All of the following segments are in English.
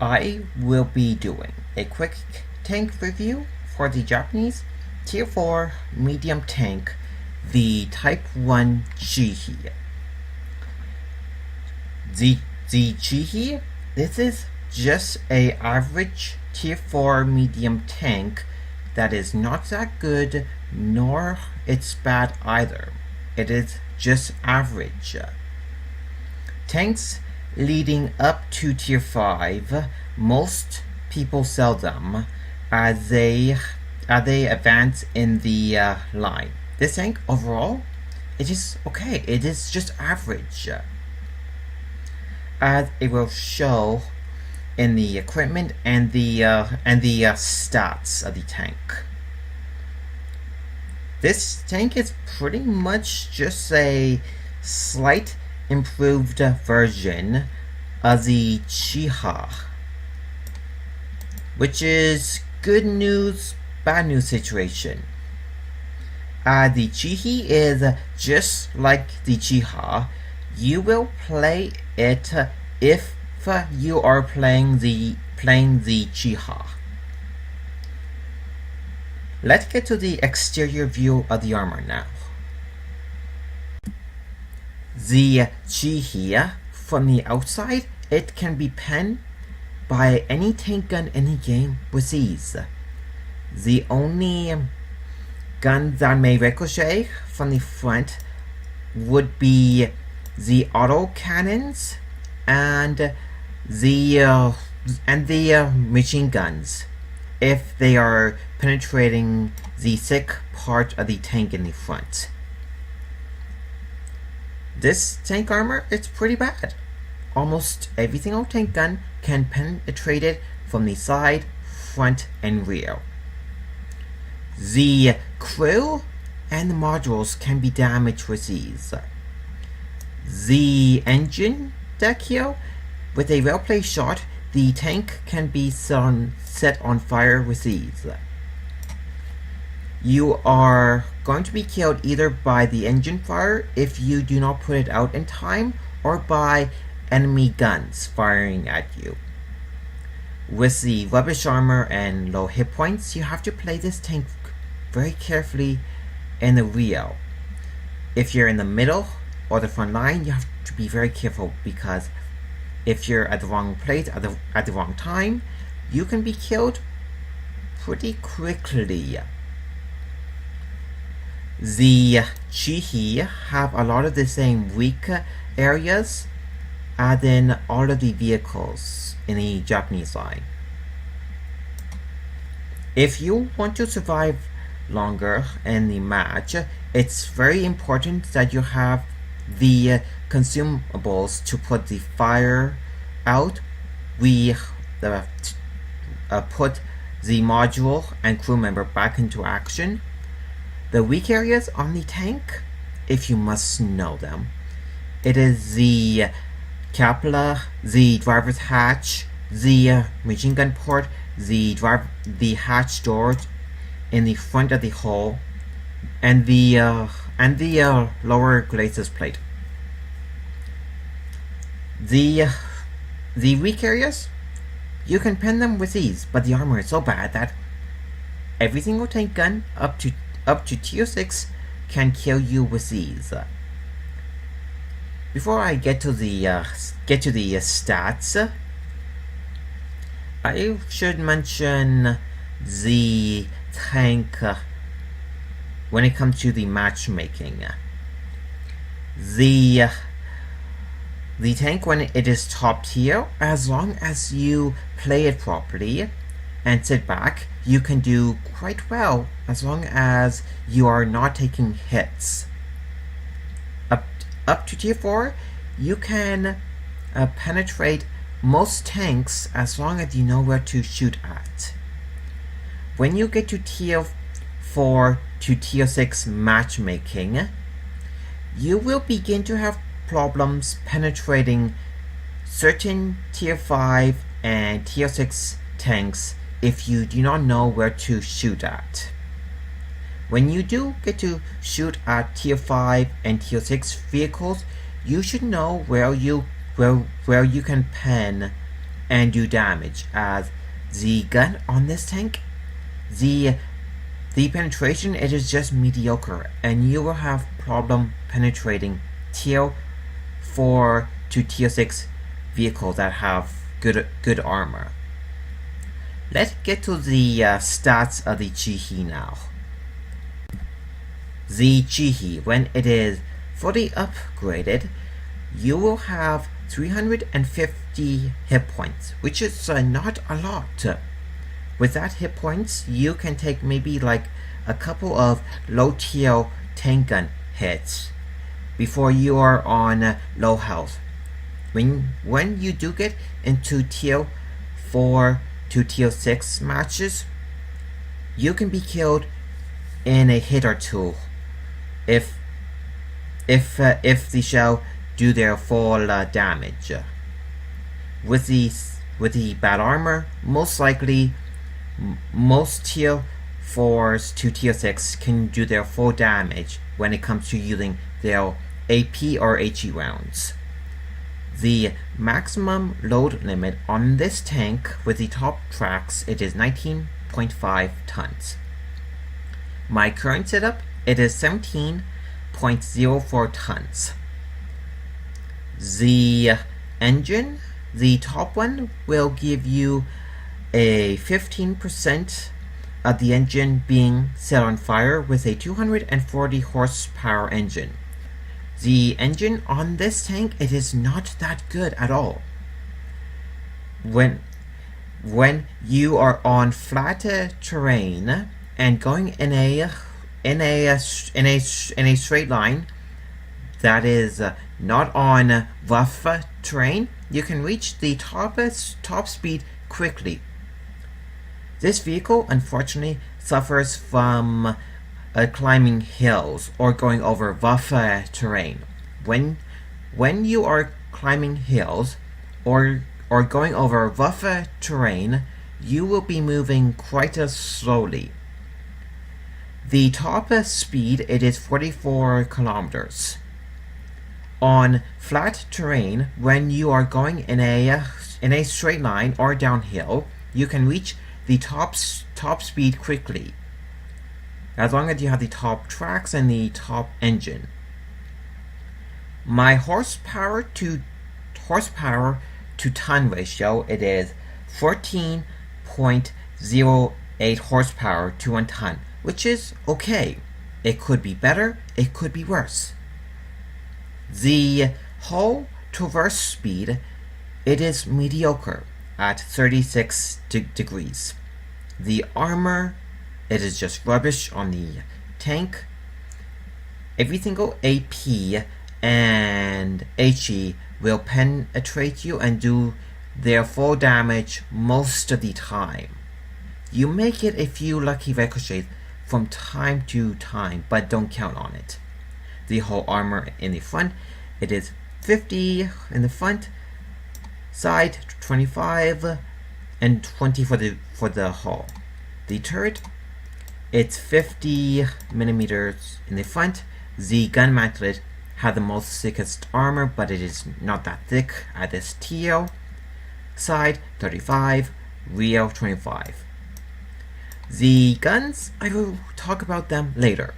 I will be doing a quick tank review for the Japanese Tier 4 medium tank, the Type 1 Chihi. The Chihi, this is just a average Tier 4 medium tank that is not that good, nor it's bad either. It is just average. Tanks leading up to Tier 5, most people sell them as they advance in the line. This tank overall, it is okay. It is just average, as it will show in the equipment and the stats of the tank. This tank is pretty much just a slight improved version of the Chiha, which is good news, bad news situation. The Chihi is just like the Chiha. You will play it if you are playing the Chiha. Let's get to the exterior view of the armor now. The Chihi, from the outside, it can be penned by any tank gun in the game with ease. The only gun that may ricochet from the front would be the auto cannons and the machine guns, if they are penetrating the thick part of the tank in the front. This tank armor, it's pretty bad. Almost every single tank gun can penetrate it from the side, front, and rear. The crew and the modules can be damaged with ease. The engine deck here, with a well-placed shot, the tank can be set on fire with ease. You are going to be killed either by the engine fire if you do not put it out in time, or by enemy guns firing at you. With the rubbish armor and low hit points, you have to play this tank very carefully in the rear. If you're in the middle or the front line, you have to be very careful, because if you're at the wrong place at the wrong time, you can be killed pretty quickly. The Chihi have a lot of the same weak areas as in all of the vehicles in the Japanese line. If you want to survive longer in the match, it's very important that you have the consumables to put the fire out. We put the module and crew member back into action. The weak areas on the tank, if you must know them, it is the cupola, the driver's hatch, the machine gun port, the hatch doors in the front of the hull, and the lower glacis plate. The weak areas, you can pen them with ease, but the armor is so bad that every single tank gun up to Tier 6 can kill you with ease. Before I get to the stats, I should mention the tank when it comes to the matchmaking. The tank, when it is top tier, as long as you play it properly and sit back, you can do quite well, as long as you are not taking hits. Up to Tier 4, you can penetrate most tanks as long as you know where to shoot at. When you get to Tier 4 to Tier 6 matchmaking, you will begin to have problems penetrating certain Tier 5 and Tier 6 tanks if you do not know where to shoot at. When you do get to shoot at Tier 5 and Tier 6 vehicles, you should know where you can pen and do damage, as the gun on this tank, the penetration, it is just mediocre, and you will have problem penetrating tier 4 to tier 6 vehicles that have good armor. Let's get to the stats of the Jihi now. The Jihi, when it is fully upgraded, you will have 350 hit points, which is not a lot. With that hit points, you can take maybe like a couple of low tier tank gun hits before you are on low health. When you do get into tier 4 to tier 6 matches, you can be killed in a hit or two if the shell do their full damage. With the bad armor, most likely most tier 4s to tier 6 can do their full damage when it comes to using their AP or HE rounds. The maximum load limit on this tank with the top tracks, it is 19.5 tons. My current setup, it is 17.04 tons. The engine, the top one, will give you a 15% of the engine being set on fire with a 240 horsepower engine. The engine on this tank, it is not that good at all. When you are on flat terrain and going in a straight line that is not on rough terrain, you can reach the top speed quickly. This vehicle, unfortunately, suffers from climbing hills or going over rough terrain. When you are climbing hills or going over rough terrain, you will be moving quite slowly. The top speed, it is 44 kilometers. On flat terrain, when you are going in a straight line or downhill, you can reach the top speed quickly, as long as you have the top tracks and the top engine. My horsepower to ton ratio, it is 14.08 horsepower to 1 ton, which is okay. It could be better, it could be worse. The hull traverse speed, it is mediocre at 36 degrees. The armor, it is just rubbish on the tank. Every single AP and HE will penetrate you and do their full damage most of the time. You may get a few lucky ricochets from time to time, but don't count on it. The whole armor in the front, it is 50 in the front, side 25, and 20 for the hull. The turret, it's 50 millimeters in the front. The gun mantlet has the most thickest armor, but it is not that thick at this tier. Side 35, rear 25. The guns, I will talk about them later.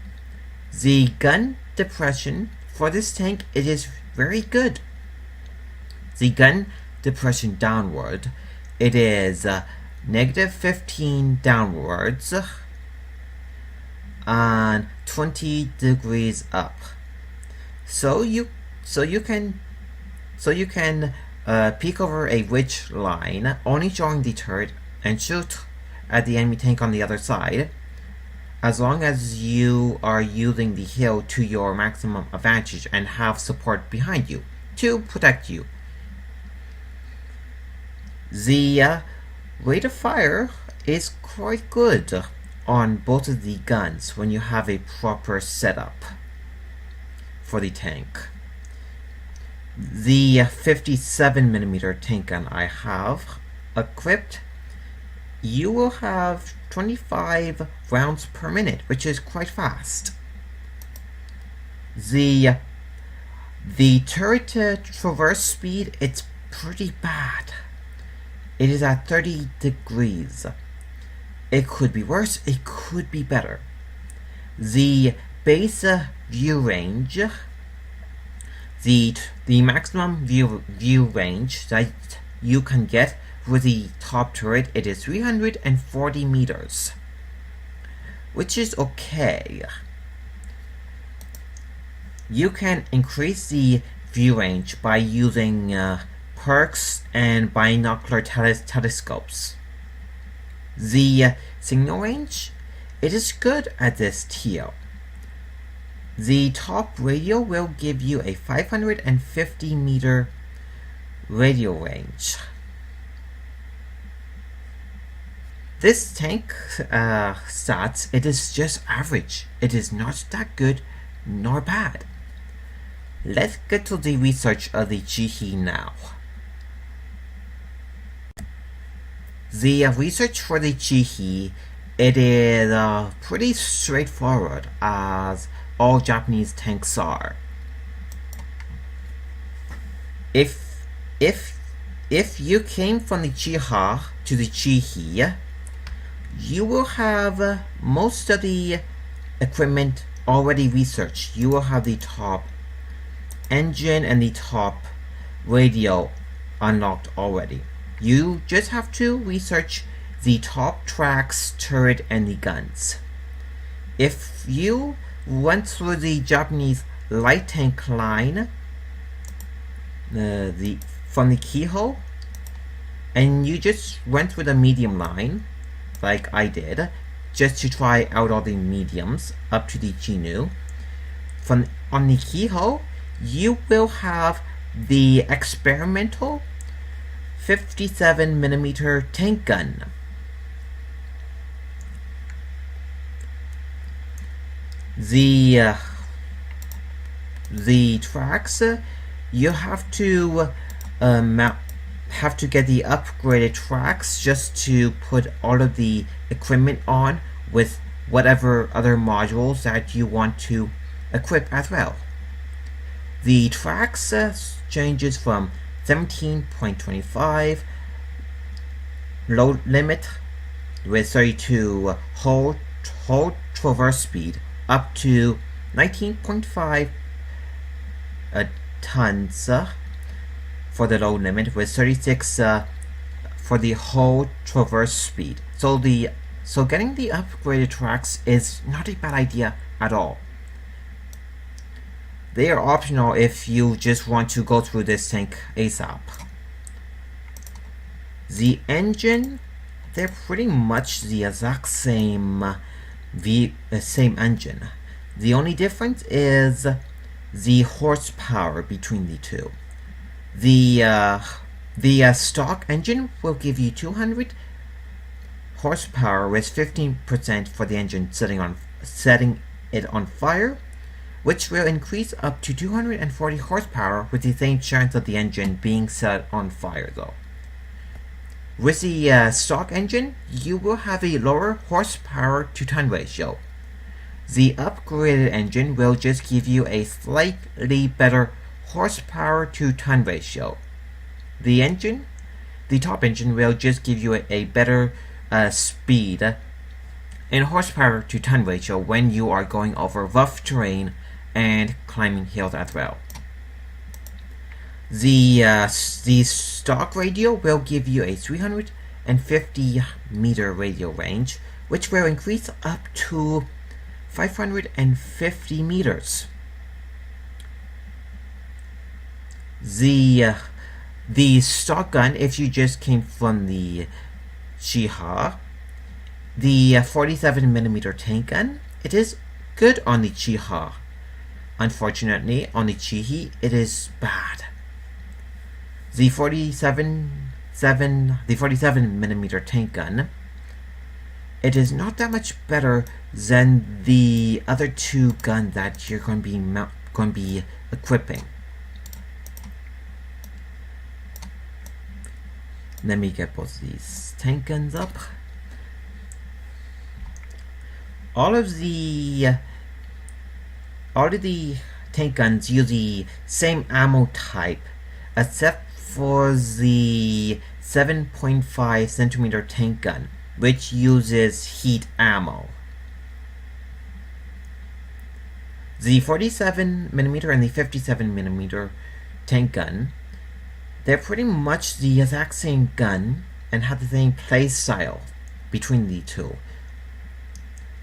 The gun depression for this tank, it is very good. The gun depression downward, it is negative 15 downwards and 20 degrees up. So you can peek over a ridge line, only showing the turret, and shoot at the enemy tank on the other side, as long as you are using the hill to your maximum advantage and have support behind you to protect you. The rate of fire is quite good on both of the guns when you have a proper setup for the tank. The 57mm tank gun I have equipped, you will have 25 rounds per minute, which is quite fast. The turret traverse speed, it's pretty bad. It is at 30 degrees. It could be worse, it could be better. The base view range, the maximum view range that you can get with the top turret, it is 340 meters, which is okay. You can increase the view range by using perks and binocular telescopes. The signal range, it is good at this tier. The top radio will give you a 550 meter radio range. This tank stats, it is just average. It is not that good nor bad. Let's get to the research of the Jihi now. The research for the Jihi, it is pretty straightforward, as all Japanese tanks are. If you came from the Chiha to the Jihi, you will have most of the equipment already researched. You will have the top engine and the top radio unlocked already. You just have to research the top tracks, turret, and the guns. If you went through the Japanese light tank line, from the keyhole, and you just went through the medium line, like I did, just to try out all the mediums up to the Genu. On the keyhole, you will have the experimental 57mm tank gun. The tracks, you have to get the upgraded tracks just to put all of the equipment on with whatever other modules that you want to equip as well. The tracks changes from 17.25 load limit with 32 whole traverse speed up to 19.5 tons for the load limit, with 36 for the whole traverse speed. So getting the upgraded tracks is not a bad idea at all. They are optional if you just want to go through this tank ASAP. The engine, they're pretty much the exact same engine. The only difference is the horsepower between the two. The stock engine will give you 200 horsepower with 15% for the engine setting it on fire, which will increase up to 240 horsepower with the same chance of the engine being set on fire though. With the stock engine, you will have a lower horsepower to ton ratio. The upgraded engine will just give you a slightly better horsepower to ton ratio. The top engine will just give you a better speed and horsepower to ton ratio when you are going over rough terrain and climbing hills as well. The stock radio will give you a 350 meter radio range, which will increase up to 550 meters. The stock gun, if you just came from the Chiha, the 47mm tank gun, it is good on the Chiha. Unfortunately, on the Jihi, it is bad. The 47mm tank gun, it is not that much better than the other two guns that you're going to be equipping. Let me get both of these tank guns up. All of the tank guns use the same ammo type, except for the 7.5 centimeter tank gun, which uses heat ammo. The 47mm and the 57mm tank gun, they're pretty much the exact same gun and have the same play style between the two.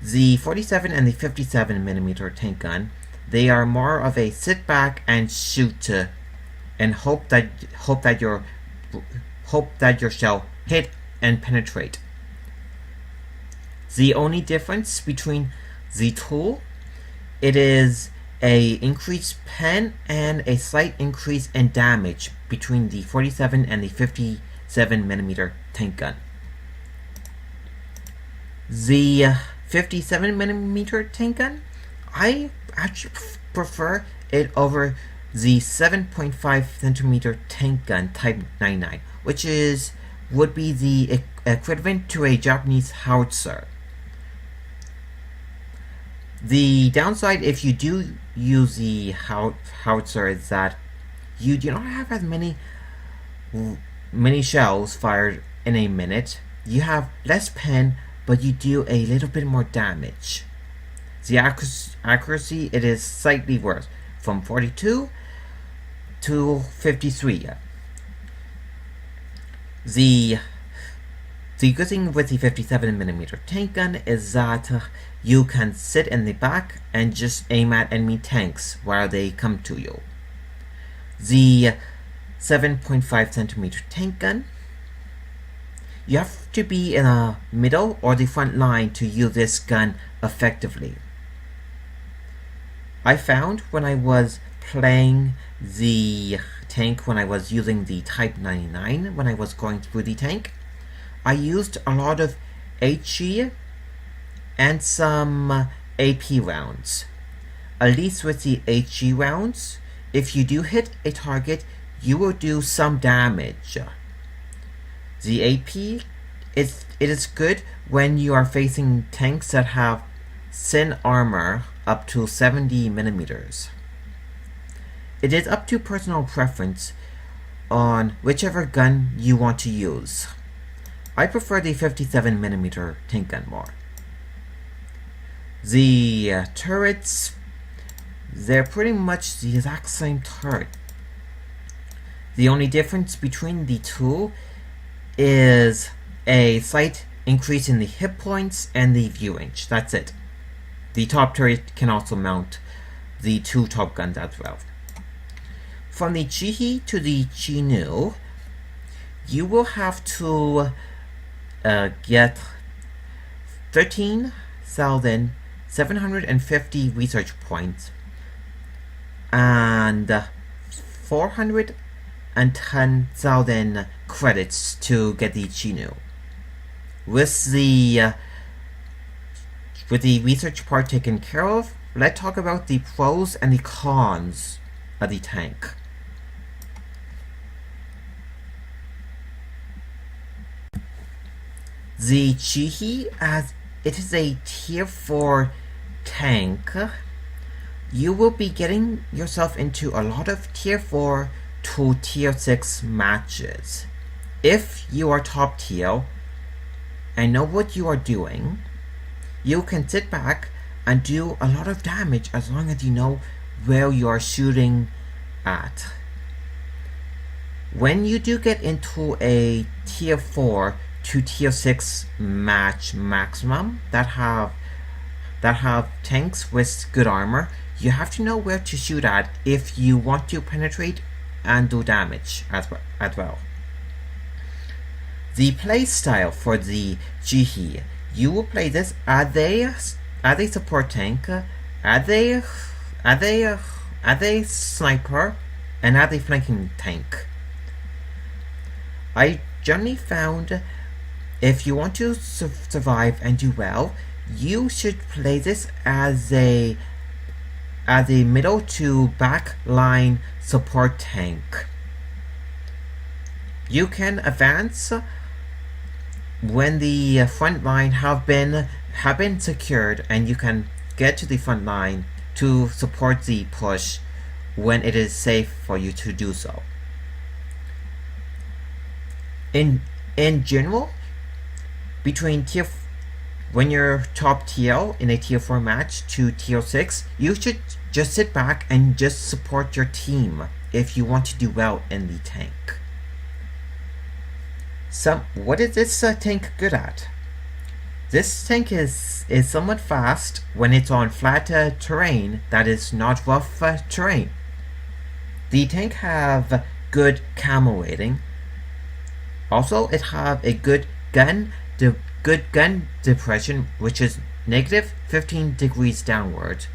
The 47 and the 57mm tank gun, they are more of a sit back and shoot and hope that your shell hit and penetrate. The only difference between the two, it is a increased pen and a slight increase in damage between the 47 and the 57mm tank gun. The 57mm tank gun, I actually prefer it over the 7.5 centimeter tank gun Type 99, which would be the equivalent to a Japanese howitzer. The downside, if you do use the howitzer, is that you do not have as many shells fired in a minute. You have less pen, but you do a little bit more damage. The accuracy, it is slightly worse, from 42 to 53. The good thing with the 57mm tank gun is that you can sit in the back and just aim at enemy tanks while they come to you. The 7.5 centimeter tank gun, you have to be in the middle or the front line to use this gun effectively. I found when I was playing the tank, when I was using the Type 99, when I was going through the tank, I used a lot of HE and some AP rounds. At least with the HE rounds, if you do hit a target, you will do some damage. The AP, it is good when you are facing tanks that have thin armor up to 70mm. It is up to personal preference on whichever gun you want to use. I prefer the 57mm tank gun more. The turrets, they're pretty much the exact same turret. The only difference between the two is a slight increase in the hit points and the view range. That's it. The top turret can also mount the two top guns as well. From the Chihi to the Chinu, you will have to get 13,750 research points and 410,000 credits to get the Chinu. With the research part taken care of, let's talk about the pros and the cons of the tank. The Chihi, as it is a tier 4 tank, you will be getting yourself into a lot of tier 4 to tier 6 matches. If you are top tier and know what you are doing, you can sit back and do a lot of damage as long as you know where you are shooting at. When you do get into a tier 4 to tier 6 match maximum that have tanks with good armor, you have to know where to shoot at if you want to penetrate and do damage as well. The play style for the Jihi, you will play this as a support tank, as a sniper, and as a flanking tank. I generally found if you want to survive and do well, you should play this as a middle to back line support tank. You can advance when the front line have been secured, and you can get to the front line to support the push when it is safe for you to do so. In in general, between when you're top TL in a tier 4 match to tier 6, you should just sit back and just support your team if you want to do well in the tank. What is this tank good at? This tank is somewhat fast when it's on flat terrain that is not rough terrain. The tank have good camo rating. Also, it have a good gun depression, which is negative 15 degrees downward,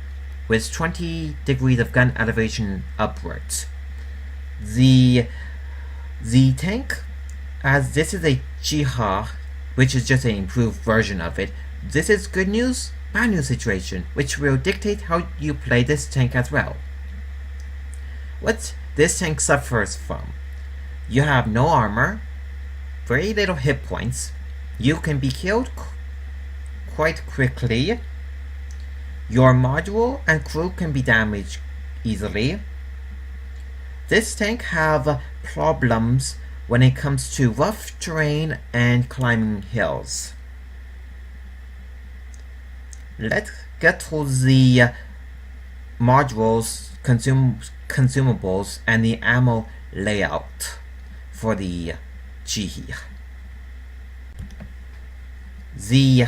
with 20 degrees of gun elevation upwards. The tank, as this is a Jiha, which is just an improved version of it, this is good news, bad news situation, which will dictate how you play this tank as well. What this tank suffers from: you have no armor, very little hit points, you can be killed quite quickly, your module and crew can be damaged easily. This tank have problems when it comes to rough terrain and climbing hills. Let's get to the modules, consumables, and the ammo layout for the Jihi. The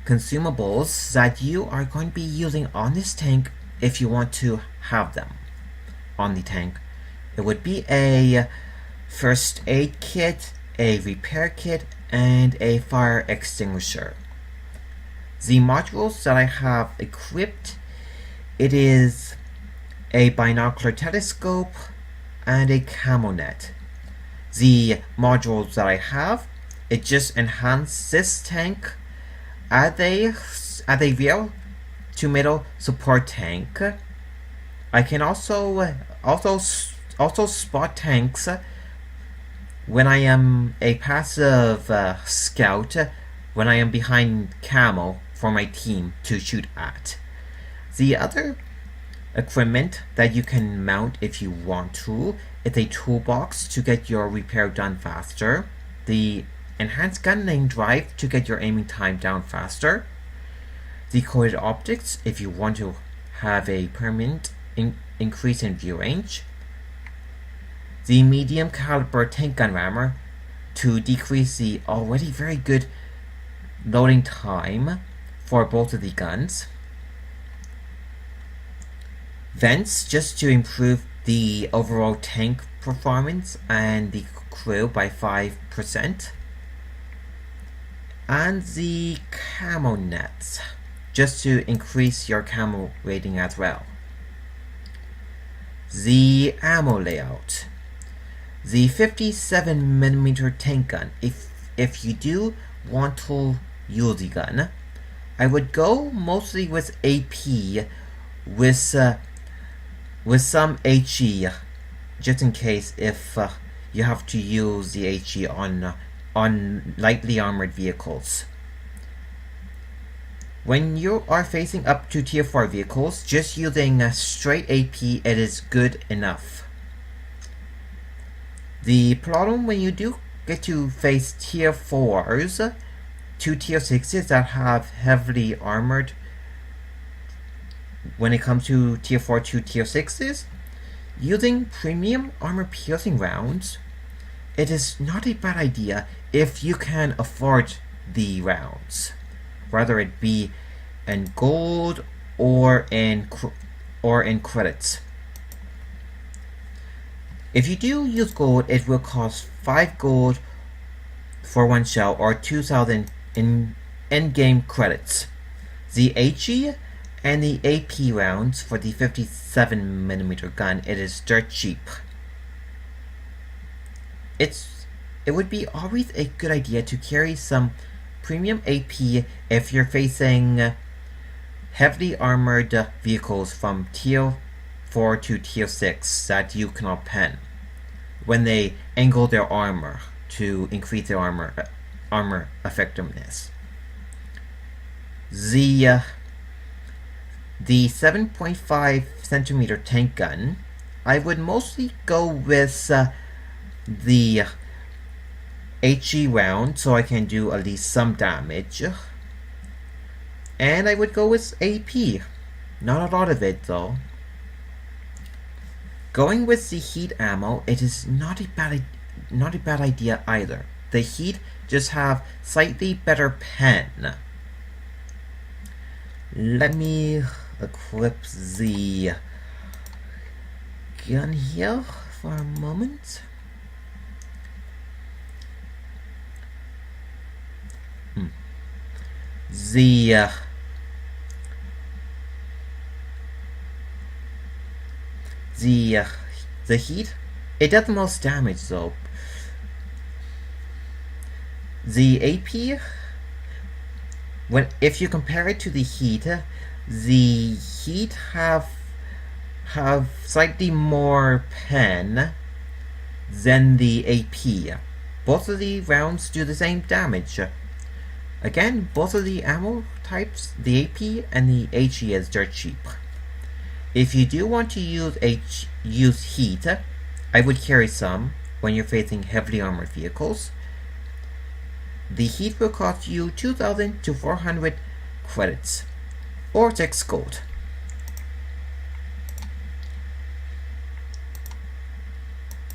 consumables that you are going to be using on this tank, if you want to have them on the tank, it would be a first aid kit, a repair kit, and a fire extinguisher. The modules that I have equipped, it is a binocular telescope and a camo net. The modules that I have, it just enhances this tank as a real to middle support tank. I can also spot tanks when I am a passive scout, when I am behind camo for my team to shoot at. The other equipment that you can mount if you want to is a toolbox to get your repair done faster, the enhanced gunning drive to get your aiming time down faster, the coated optics if you want to have a permanent increase in view range, the medium caliber tank gun rammer to decrease the already very good loading time for both of the guns, vents just to improve the overall tank performance and the crew by 5%, and the camo nets just to increase your camo rating as well. The ammo layout: the 57mm tank gun, if you do want to use the gun, I would go mostly with AP with some HE, just in case if you have to use the HE on lightly armored vehicles. When you are facing up to tier 4 vehicles, just using a straight AP, it is good enough. The problem when you do get to face tier 4s to tier 6s that have heavily armored, when it comes to tier 4 to tier 6s, using premium armor piercing rounds, it is not a bad idea if you can afford the rounds, whether it be in gold or in credits. If you do use gold, it will cost 5 gold for one shell or 2,000 in endgame credits. The HE and the AP rounds for the 57mm gun, it is dirt cheap. It would be always a good idea to carry some premium AP if you're facing heavily armored vehicles from tier 4 to tier 6 that you cannot pen when they angle their armor to increase their armor effectiveness. The 7.5 centimeter tank gun, I would mostly go with the HE round so I can do at least some damage. And I would go with AP. Not a lot of it though. Going with the heat ammo, it is not a bad idea either. The heat just have slightly better pen. Let me equip the gun here for a moment. The heat, it does the most damage though. The AP, if you compare it to the heat have slightly more pen than the AP. Both of the rounds do the same damage. Again, both of the ammo types, the AP and the HE, is dirt cheap. If you do want to use heat, I would carry some when you're facing heavily armored vehicles. The heat will cost you 2,000 to 400 credits, or 6 gold.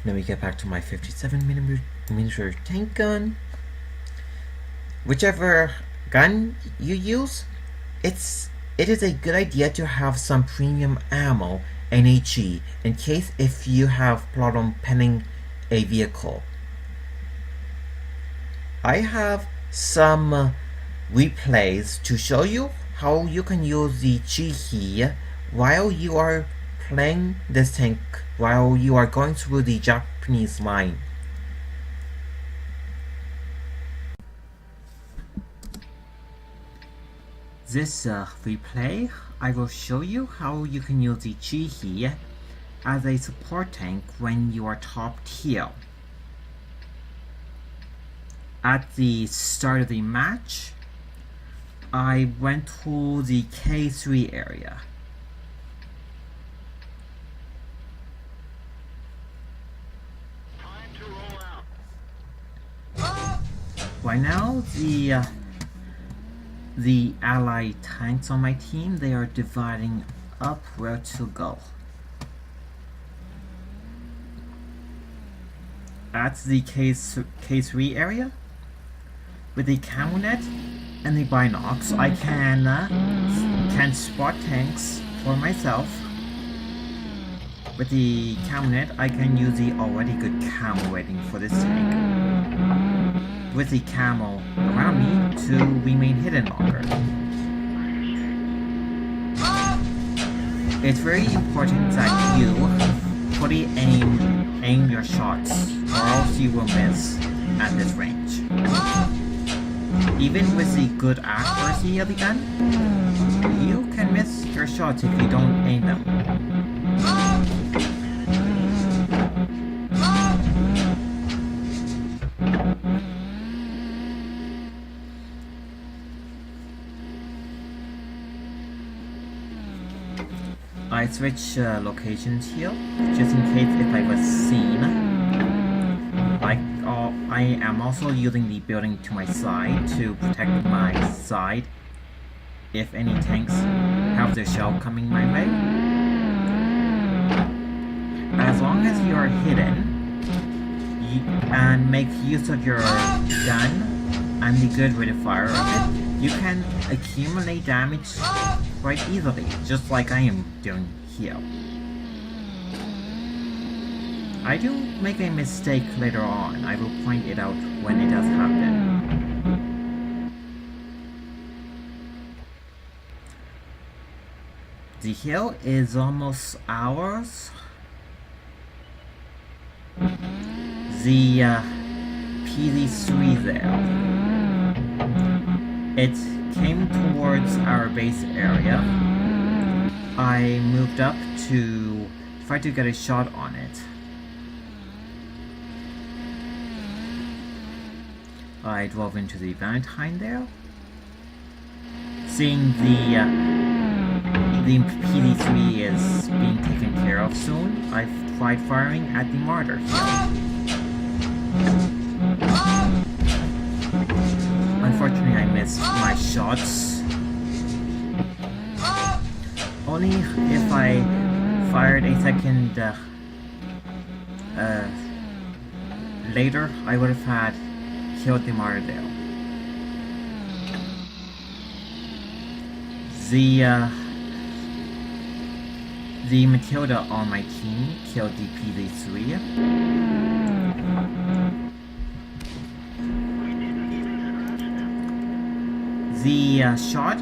Let me get back to my 57mm tank gun. Whichever gun you use, it is a good idea to have some premium ammo and HE in case if you have problem penning a vehicle. I have some replays to show you how you can use the Chihi while you are playing this tank, while you are going through the Japanese line. This replay, I will show you how you can use the Chihi as a support tank when you are top tier. At the start of the match, I went to the K3 area. Time to roll out. Right now, the allied tanks on my team, they are dividing up where to go. At the K3 area, with the camo net and the binocs, I can spot tanks for myself. With the camo net, I can use the already good camo rating for this tank. With the camo around me to remain hidden longer. It's very important that you fully aim your shots, or else you will miss at this range. Even with the good accuracy of the gun, you can miss your shots if you don't aim them. I switch locations here, just in case if I was seen. I am also using the building to my side to protect my side if any tanks have their shell coming my way. As long as you are hidden and make use of your gun and the good rate of fire of it, you can accumulate damage quite easily, just like I am doing here. I do make a mistake later on. I will point it out when it does happen. The hill is almost ours. The PD3 there. It came towards our base area. I moved up to try to get a shot on it. I drove into the Valentine there. Seeing the PD3 is being taken care of soon, I tried firing at the martyr here. Unfortunately, I missed my shots. Only if I fired a second later, I would have had killed the Martindale. The Matilda on my team killed the PV3. The shot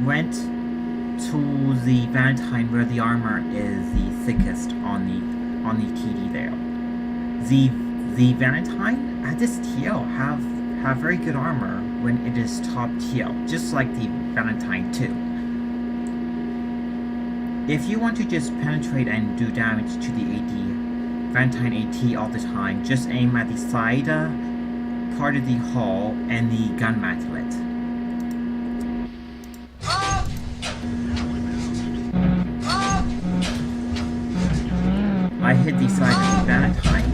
went to the Valentine where the armor is the thickest on the TD there. The Valentine at this TL have very good armor when it is top TL, just like the Valentine 2. If you want to just penetrate and do damage to the Valentine AT all the time, just aim at the side part of the hull and the gun mantlet. I hit the side of the Valentine.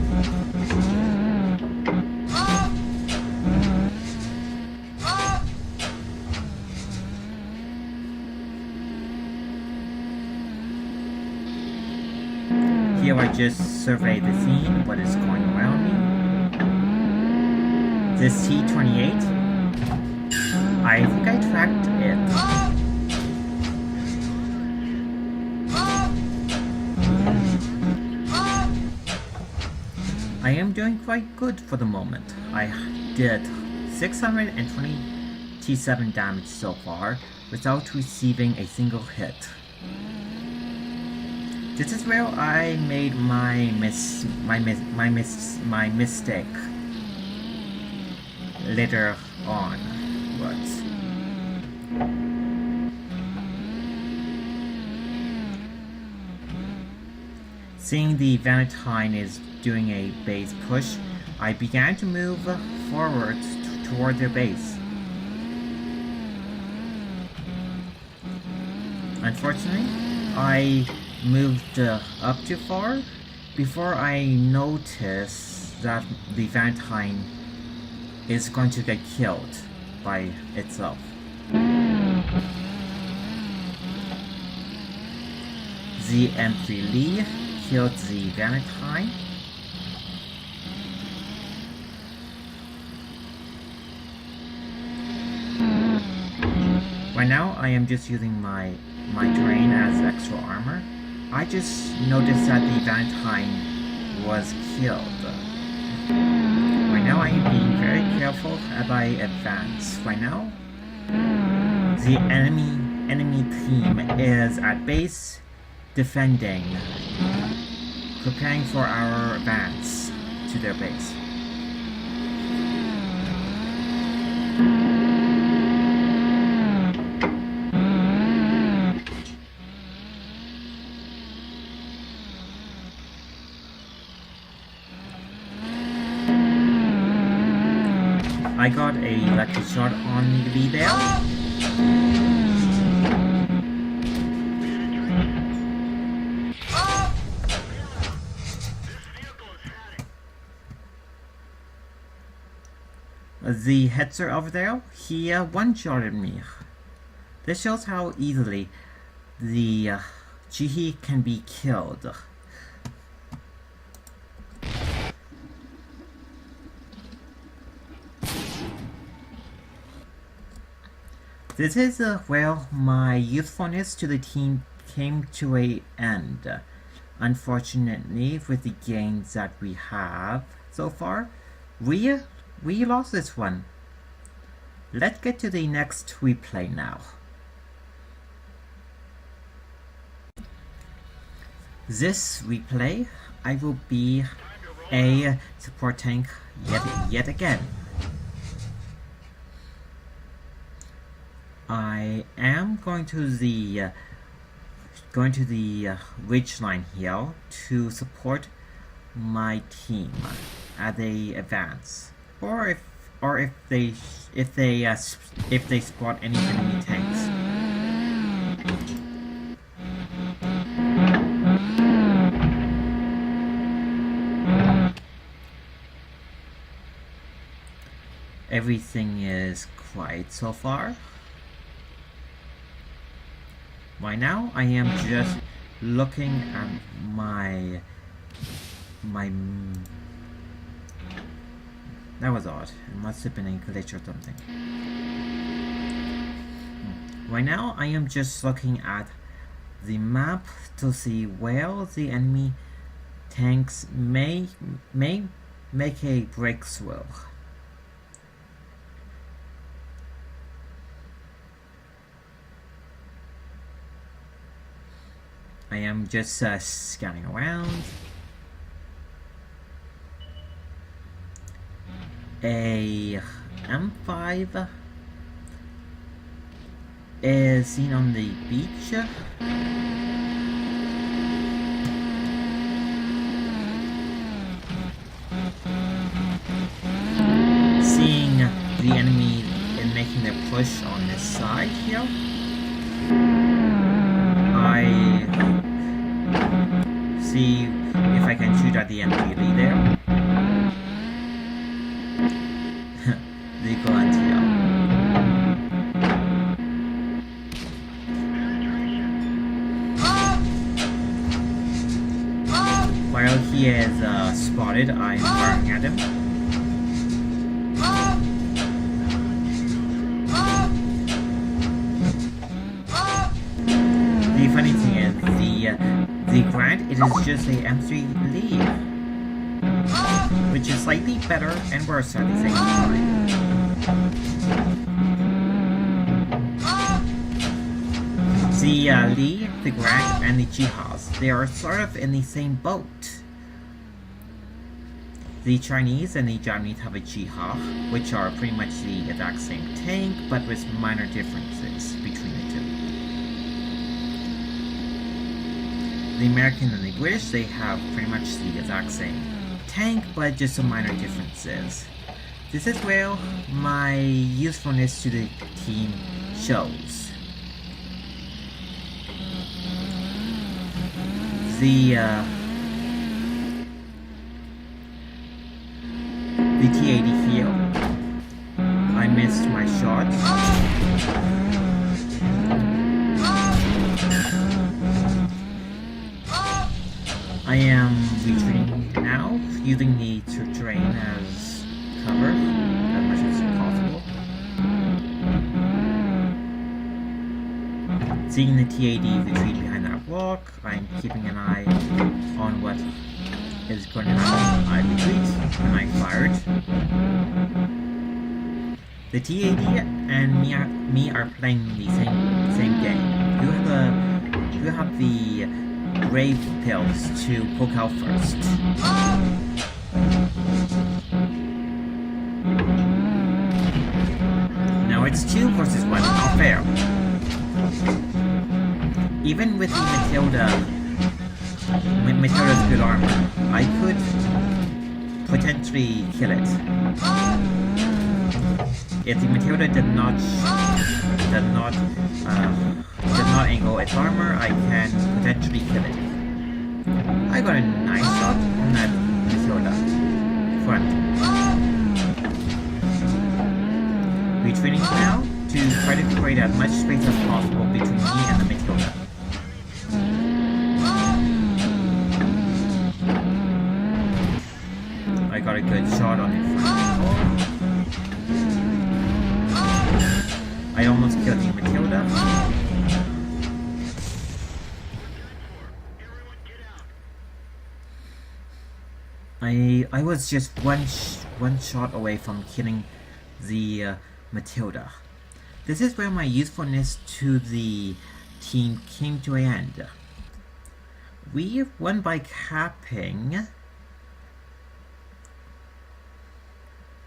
Here I just survey the scene, what is going around me. This T-28, I think I tracked it. I am doing quite good for the moment. I did 627 damage so far without receiving a single hit. This is where I made my mistake later on. Seeing the Valentine is doing a base push, I began to move forward toward their base. Unfortunately, I moved up too far before I noticed that the Valentine is going to get killed by itself. The M3 Lee killed the Valentine. Right now I am just using my terrain as extra armor. I just noticed that the Valentine was killed. Right now I am being very careful as I advance. Right now, the enemy team is at base defending, preparing for our advance to their base. I got a lucky shot on the Lee there. The Hetzer over there, he one-shotted me. This shows how easily the Jihi can be killed. This is where my usefulness to the team came to an end. Unfortunately, with the gains that we have so far, we lost this one. Let's get to the next replay now. This replay, I will be a support tank yet again. I am going to the ridgeline here to support my team as they advance, or if they spot any enemy tanks. everything is quiet so far. Right now, I am just looking at my... That was odd. It must have been a glitch or something. Right now, I am just looking at the map to see where the enemy tanks may make a breakthrough. I am just scanning around. A M5 is seen on the beach. Seeing the enemy in making a push on this side here. I see if I can shoot at the MPD there. The grunt here. While he is spotted, I'm firing at him. The funny thing is, the Grant, it is just a M3 Lee, which is slightly better and worse at the same time. The Lee, the Grant, and the Jihaz, they are sort of in the same boat. The Chinese and the Japanese have a Jihad, which are pretty much the exact same tank, but with minor differences between the two. The American and the British, they have pretty much the exact same tank, but just some minor differences. This is where my usefulness to the team shows. The T-80 here, I missed my shot. I am retreating now, using the terrain as cover as much as possible. Seeing the T-80 retreat behind that rock, I'm keeping an eye on what is going to happen. I retreat and I fired. The T-80 and me are playing the same game. You have the brave pills to poke out first. Now it's 2 versus 1, not fair. Even with the Matilda's good armor, I could potentially kill it. If the Matilda did not angle its armor, I can potentially kill it. I got a nice shot on that Matilda front. Retreating now to try to create as much space as possible between me and the Matilda. I got a good shot on the front. I almost killed the Matilda. I was just one shot away from killing the Matilda. This is where my usefulness to the team came to an end. We won by capping.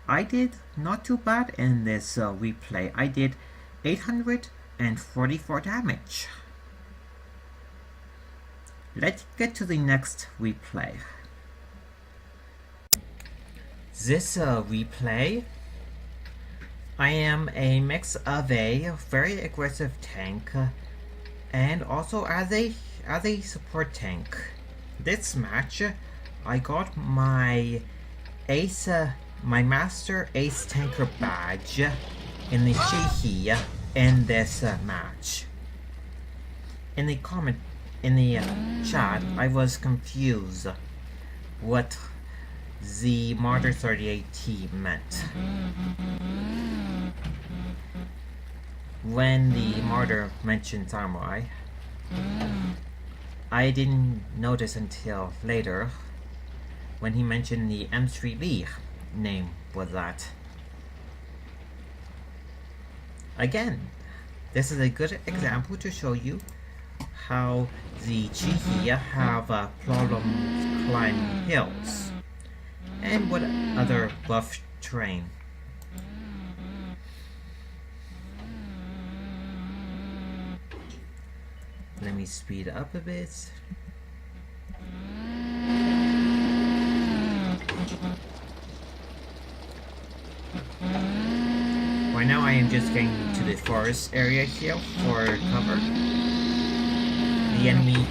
I did not too bad in this replay. I did 844 damage. Let's get to the next replay. This replay, I am a mix of a very aggressive tank and also as a support tank. This match, I got my ace my Master Ace Tanker badge in the Chihi in this match. In the comment, in the chat, I was confused what the Martyr 38 team meant. When the Martyr mentioned Samurai, I didn't notice until later when he mentioned the M3B name was that. Again, this is a good example to show you how the Chihi have problems climbing hills and what other rough terrain. Let me speed up a bit. Right now I am just getting to the forest area here for cover. The enemy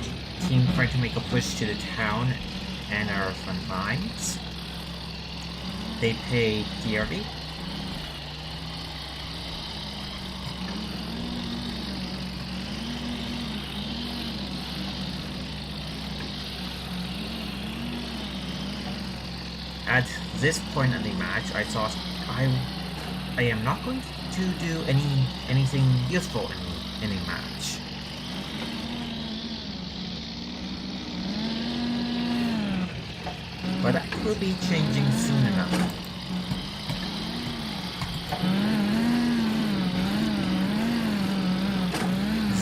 team trying to make a push to the town and our front lines. They pay dearly. At this point in the match, I thought I am not going to do anything useful in a match. But that will be changing soon enough.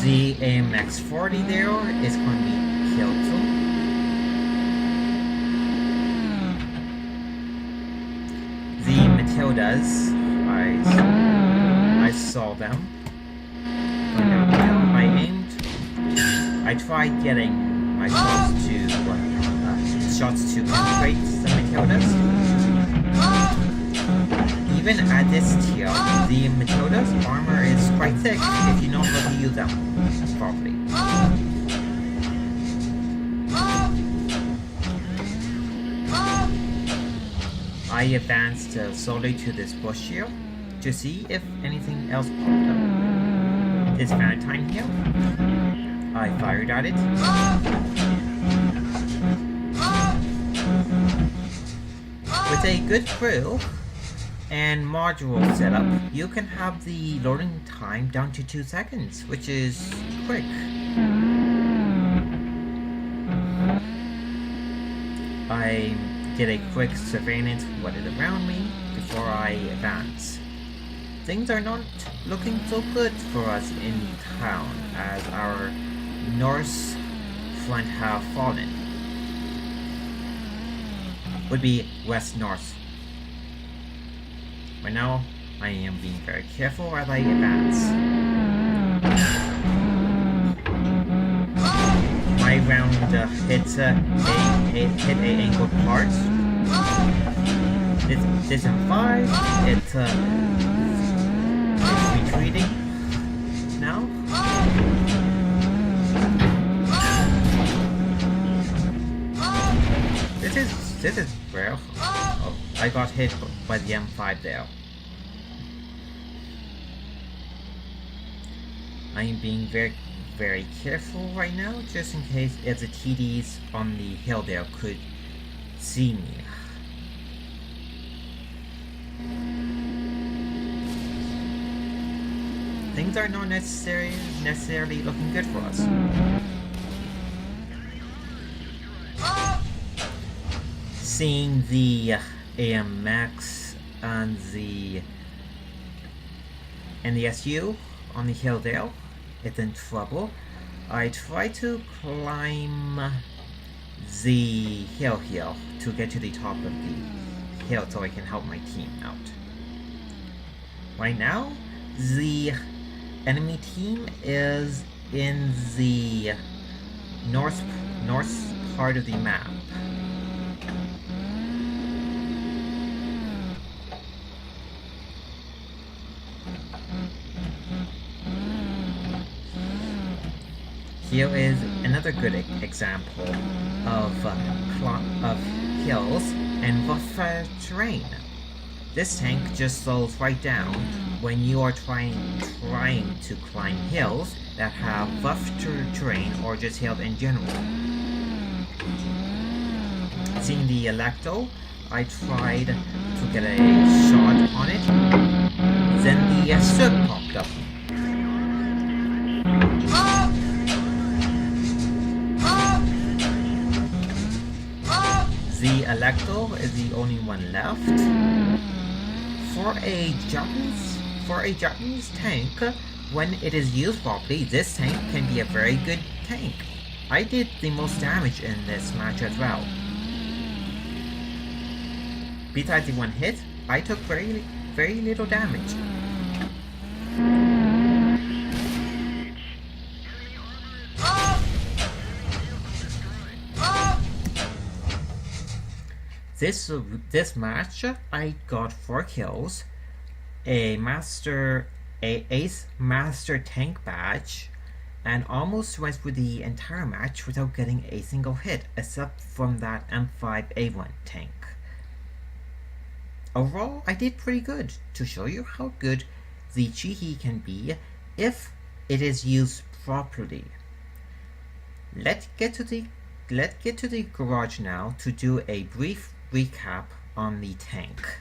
The AMX-40 there is going to be killed soon. The Matildas, I saw them. I aimed. I tried getting my shots to penetrate the Matildas. Even at this tier, the Matilda's armor is quite thick if you know how to use them properly. I advanced slowly to this bush here to see if anything else popped up. This Valentine here, I fired at it. With a good crew and module setup, you can have the loading time down to 2 seconds, which is quick. I did a quick surveillance of what is around me before I advance. Things are not looking so good for us in town as our north front have fallen. Would be west-north. Right now, I am being very careful as I advance. My round hit a angled part. This in 5. It's retreating now. This is rare. Oh, I got hit by the M5 there. I am being very careful right now, just in case if the TDs on the hill there could see me. Things are not necessarily looking good for us. Seeing the AMX and the SU on the hill there, it's in trouble. I try to climb the hill here to get to the top of the hill so I can help my team out. Right now, the enemy team is in the north part of the map. Here is another good example of hills and rough terrain. this tank just slows right down when you are trying to climb hills that have rough terrain or just hills in general. Seeing the Electo, I tried to get a shot on it. Then the Strip popped up. The Electo is the only one left. For a Japanese tank, when it is used properly, this tank can be a very good tank. I did the most damage in this match as well. Besides the one hit, I took very little damage. This match, I got 4 kills, a ace master tank badge, and almost went through the entire match without getting a single hit, except from that M5A1 tank. Overall, I did pretty good to show you how good the Chihi can be if it is used properly. Let's get to the garage now to do a brief recap on the tank.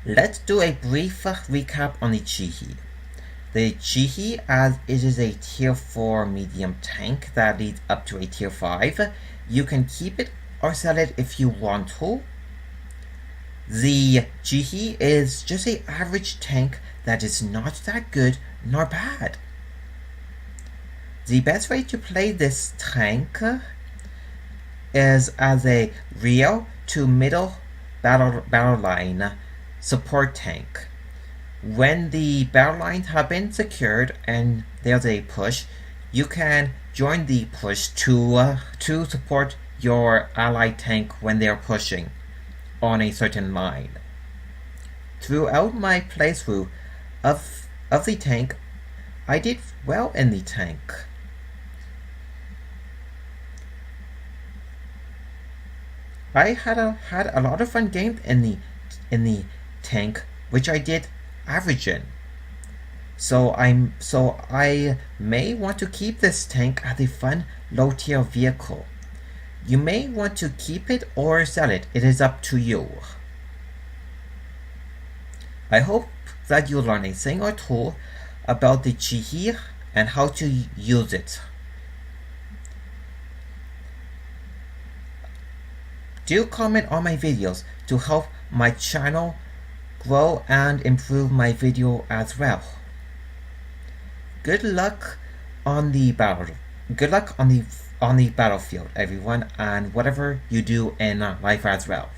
Let's do a brief recap on the Chihi. The Chihi, as it is a tier 4 medium tank that leads up to a tier 5, you can keep it or sell it if you want to. The Chihi is just an average tank that is not that good nor bad. The best way to play this tank is as a rear to middle battle line support tank. When the battle lines have been secured and there's a push, you can join the push to support your allied tank when they're pushing on a certain line. Throughout my playthrough of the tank, I did well in the tank. I had a lot of fun games in the tank, which I did average in. So I may want to keep this tank as a fun low tier vehicle. You may want to keep it or sell it. It is up to you. I hope that you learn a thing or two about the Chihi and how to use it. Do comment on my videos to help my channel grow and improve my video as well. Good luck on the battlefield, everyone, and whatever you do in life as well.